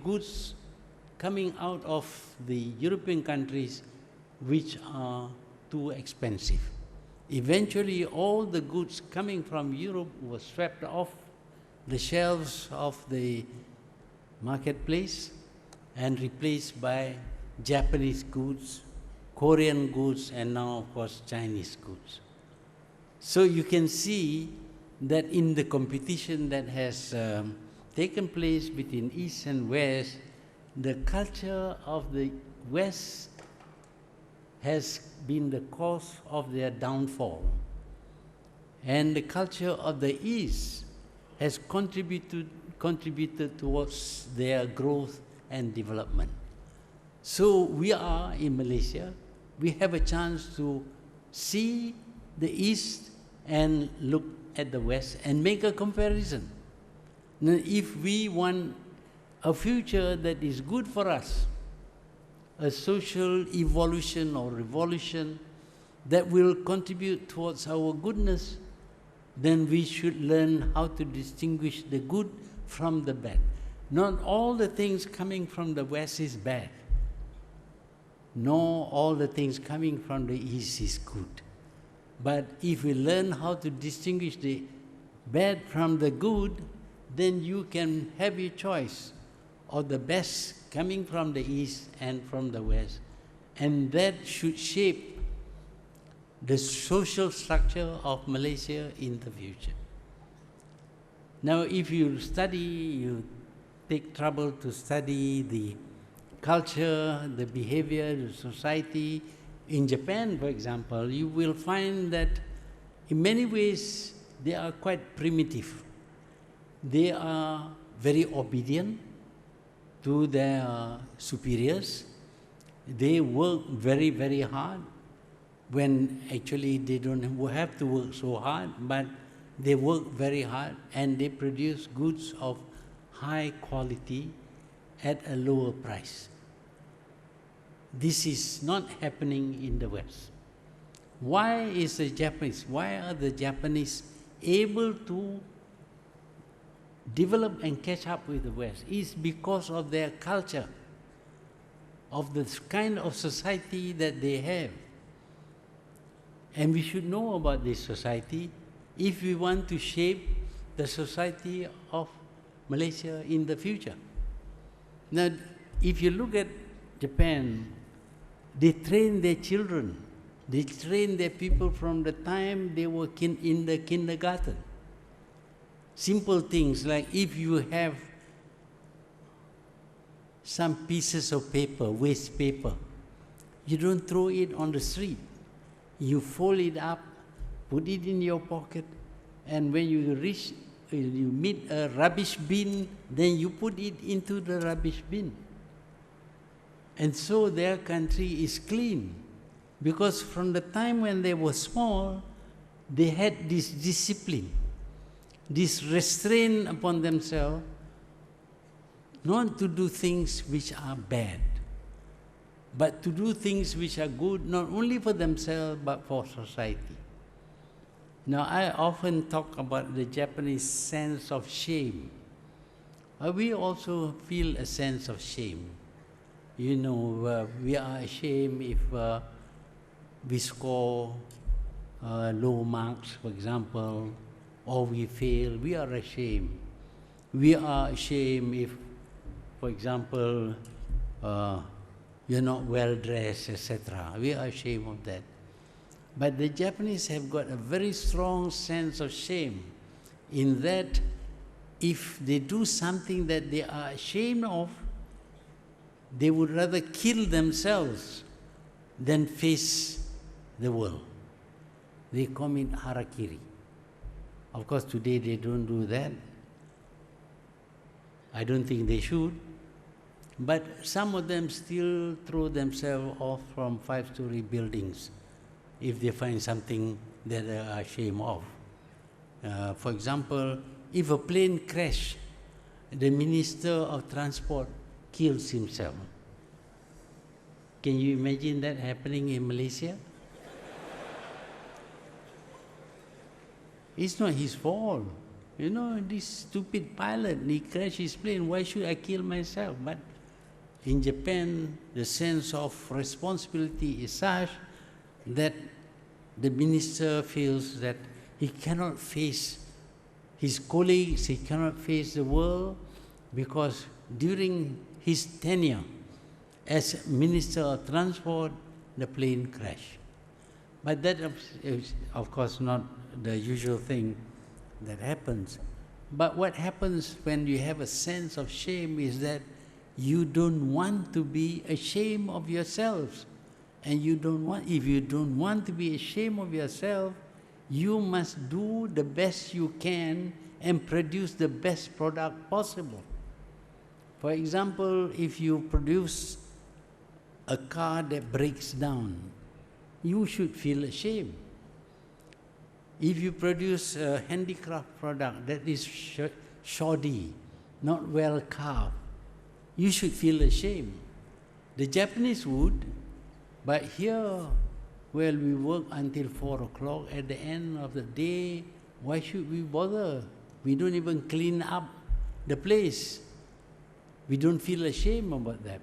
goods coming out of the European countries which are too expensive. Eventually, all the goods coming from Europe were swept off the shelves of the marketplace and replaced by Japanese goods, Korean goods, and now, of course, Chinese goods. So you can see that in the competition that has taken place between East and West, the culture of the West has been the cause of their downfall. And the culture of the East has contributed towards their growth and development. So we are in Malaysia, we have a chance to see the East and look at the West and make a comparison. Now, if we want a future that is good for us, a social evolution or revolution that will contribute towards our goodness, then we should learn how to distinguish the good from the bad. Not all the things coming from the West is bad, nor all the things coming from the East is good. But if we learn how to distinguish the bad from the good, then you can have your choice of the best coming from the East and from the West. And that should shape the social structure of Malaysia in the future. Now, if you study, you take trouble to study the culture, the behavior, the society. In Japan, for example, you will find that in many ways they are quite primitive. They are very obedient to their superiors. They work very, very hard when actually they don't have to work so hard, but they work very hard and they produce goods of high quality at a lower price. This is not happening in the West. Why are the Japanese able to develop and catch up with the West? It's because of their culture, of the kind of society that they have. And we should know about this society if we want to shape the society of Malaysia in the future. Now, if you look at Japan, they train their children, they train their people from the time they were in the kindergarten. Simple things like if you have some pieces of paper, waste paper, you don't throw it on the street. You fold it up, put it in your pocket, and when you meet a rubbish bin, then you put it into the rubbish bin. And so their country is clean, because from the time when they were small, they had this discipline, this restraint upon themselves, not to do things which are bad, but to do things which are good, not only for themselves, but for society. Now, I often talk about the Japanese sense of shame. We also feel a sense of shame. You know, we are ashamed if we score low marks, for example, or we fail. We are ashamed. We are ashamed if, for example, you're not well dressed, etc. We are ashamed of that. But the Japanese have got a very strong sense of shame in that if they do something that they are ashamed of, they would rather kill themselves than face the world. They commit harakiri. Of course, today they don't do that. I don't think they should. But some of them still throw themselves off from 5-story buildings if they find something that they are ashamed of. For example, if a plane crashes, the Minister of Transport kills himself. Can you imagine that happening in Malaysia? It's not his fault. You know, this stupid pilot, he crashed his plane, why should I kill myself? But in Japan, the sense of responsibility is such that the minister feels that he cannot face his colleagues, he cannot face the world, because during his tenure as Minister of Transport, the plane crashed. But that is, of course, not the usual thing that happens. But what happens when you have a sense of shame is that you don't want to be ashamed of yourselves. And you don't want, if you don't want to be ashamed of yourself, you must do the best you can and produce the best product possible. For example, if you produce a car that breaks down, you should feel ashamed. If you produce a handicraft product that is shoddy, not well carved, you should feel ashamed. The Japanese would, but here, well, we work until 4 o'clock. At the end of the day, why should we bother? We don't even clean up the place. We don't feel ashamed about that.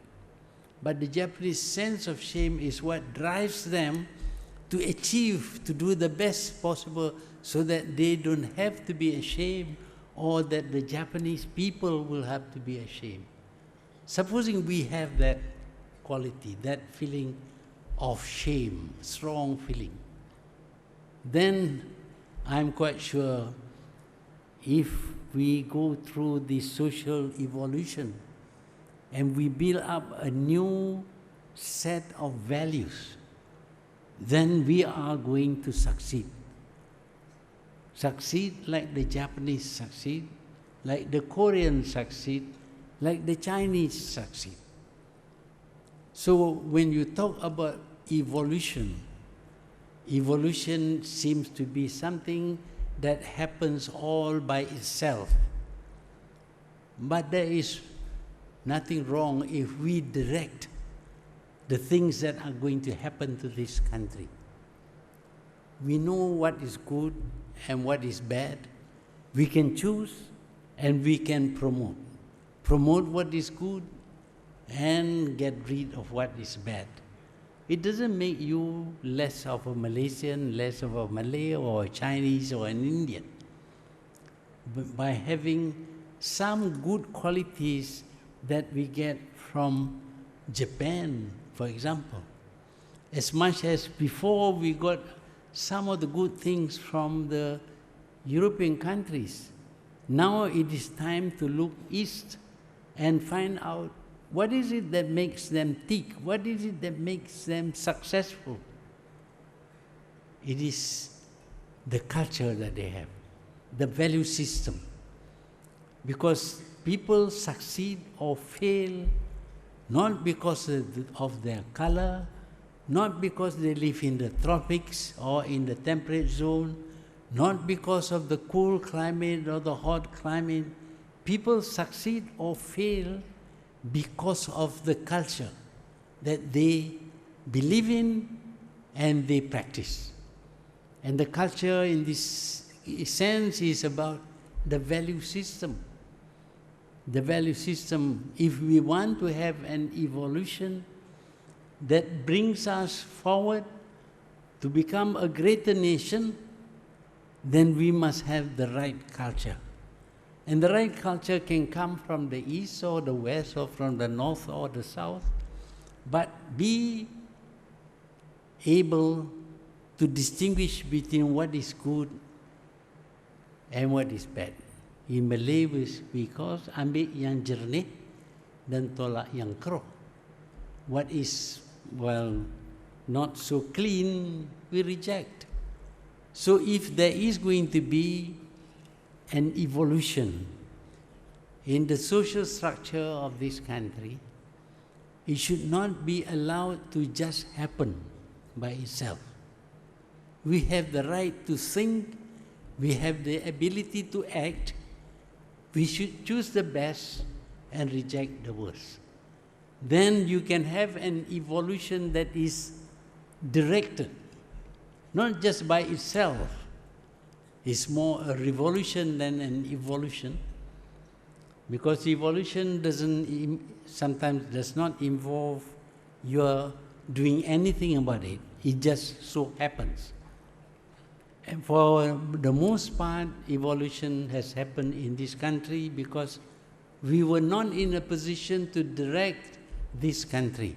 But the Japanese sense of shame is what drives them to achieve, to do the best possible so that they don't have to be ashamed, or that the Japanese people will have to be ashamed. Supposing we have that quality, that feeling of shame, strong feeling, then I'm quite sure if we go through this social evolution and we build up a new set of values, then we are going to succeed. Succeed like the Japanese succeed, like the Koreans succeed, like the Chinese succeed. So when you talk about evolution, evolution seems to be something that happens all by itself. But there is nothing wrong if we direct the things that are going to happen to this country. We know what is good and what is bad. We can choose and we can promote. Promote what is good and get rid of what is bad. It doesn't make you less of a Malaysian, less of a Malay or a Chinese or an Indian. But by having some good qualities that we get from Japan, for example, as much as before we got some of the good things from the European countries, now it is time to look east and find out what is it that makes them tick, what is it that makes them successful. It is the culture that they have, the value system. Because people succeed or fail not because of their color, not because they live in the tropics or in the temperate zone, not because of the cool climate or the hot climate. People succeed or fail because of the culture that they believe in and they practice. And the culture in this sense is about the value system. The value system, if we want to have an evolution that brings us forward to become a greater nation, then we must have the right culture. And the right culture can come from the east or the west or from the north or the south, but be able to distinguish between what is good and what is bad. In Malay, we call ambil yang jernih dan tolak yang keruh. What is, well, not so clean, we reject. So if there is going to be an evolution in the social structure of this country, it should not be allowed to just happen by itself. We have the right to think, we have the ability to act. We should choose the best and reject the worst. Then you can have an evolution that is directed, not just by itself. It's more a revolution than an evolution, because evolution sometimes does not involve your doing anything about it. It just so happens. And for the most part, evolution has happened in this country because we were not in a position to direct this country.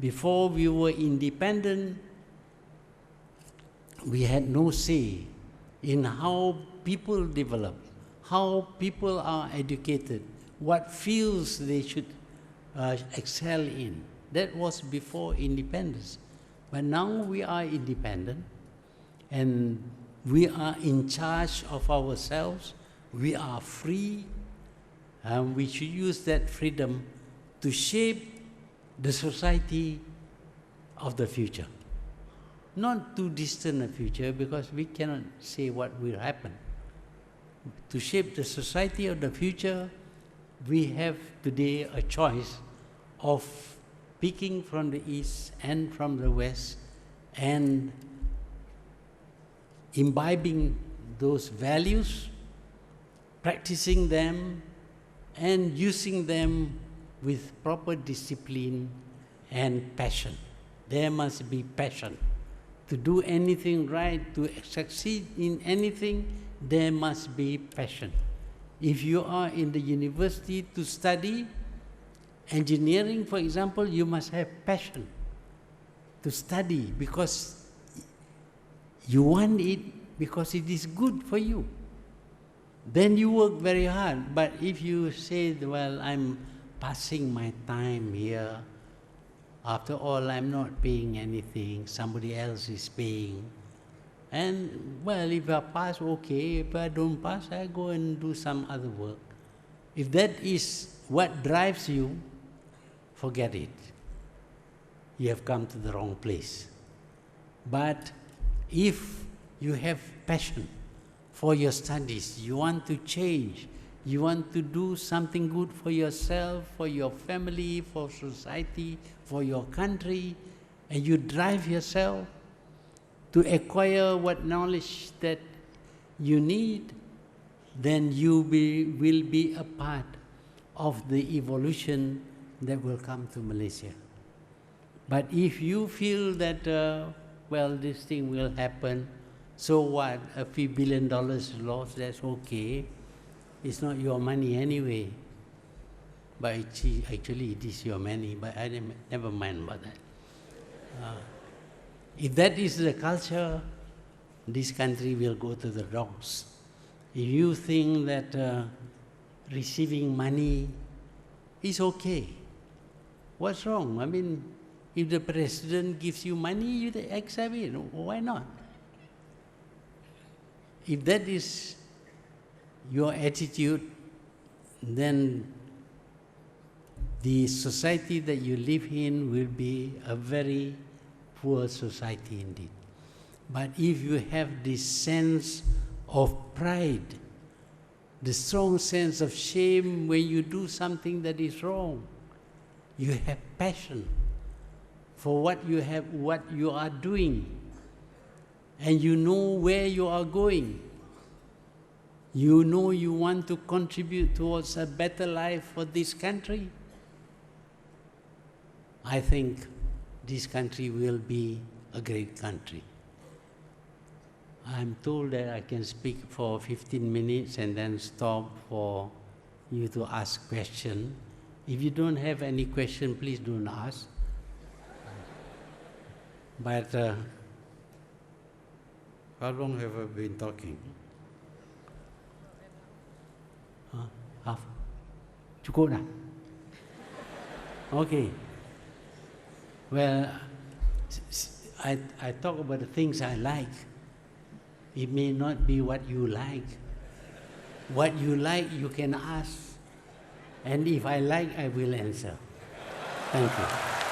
Before we were independent, we had no say in how people develop, how people are educated, what fields they should excel in. That was before independence. But now we are independent, and we are in charge of ourselves. We are free, and we should use that freedom to shape the society of the future. Not too distant a future, because we cannot say what will happen. To shape the society of the future, we have today a choice of picking from the East and from the West and imbibing those values, practicing them, and using them with proper discipline and passion. There must be passion. To do anything right, to succeed in anything, there must be passion. If you are in the university to study engineering, for example, you must have passion to study because you want it, because it is good for you. Then you work very hard. But if you say, well, I'm passing my time here, after all, I'm not paying anything, somebody else is paying. And, well, if I pass, okay. If I don't pass, I go and do some other work. If that is what drives you, forget it. You have come to the wrong place. But if you have passion for your studies, you want to change, you want to do something good for yourself, for your family, for society, for your country, and you drive yourself to acquire what knowledge that you need, then you will be a part of the evolution that will come to Malaysia. But if you feel that, well, this thing will happen, so what, a few $1 billion lost, that's okay. It's not your money anyway. But actually it is your money, but I never mind about that. If that is the culture, this country will go to the dogs. If you think that receiving money is okay, what's wrong? I mean, if the president gives you money, you accept it. Why not? If that is your attitude, then the society that you live in will be a very poor society indeed. But if you have this sense of pride, the strong sense of shame when you do something that is wrong, you have passion for what you are doing, and you know where you are going. You know you want to contribute towards a better life for this country. I think this country will be a great country. I'm told that I can speak for 15 minutes and then stop for you to ask questions. If you don't have any question, please don't ask. But how long have I been talking? Half? Cukup dah? Okay. Well, I talk about the things I like. It may not be what you like. What you like, you can ask. And if I like, I will answer. Thank you.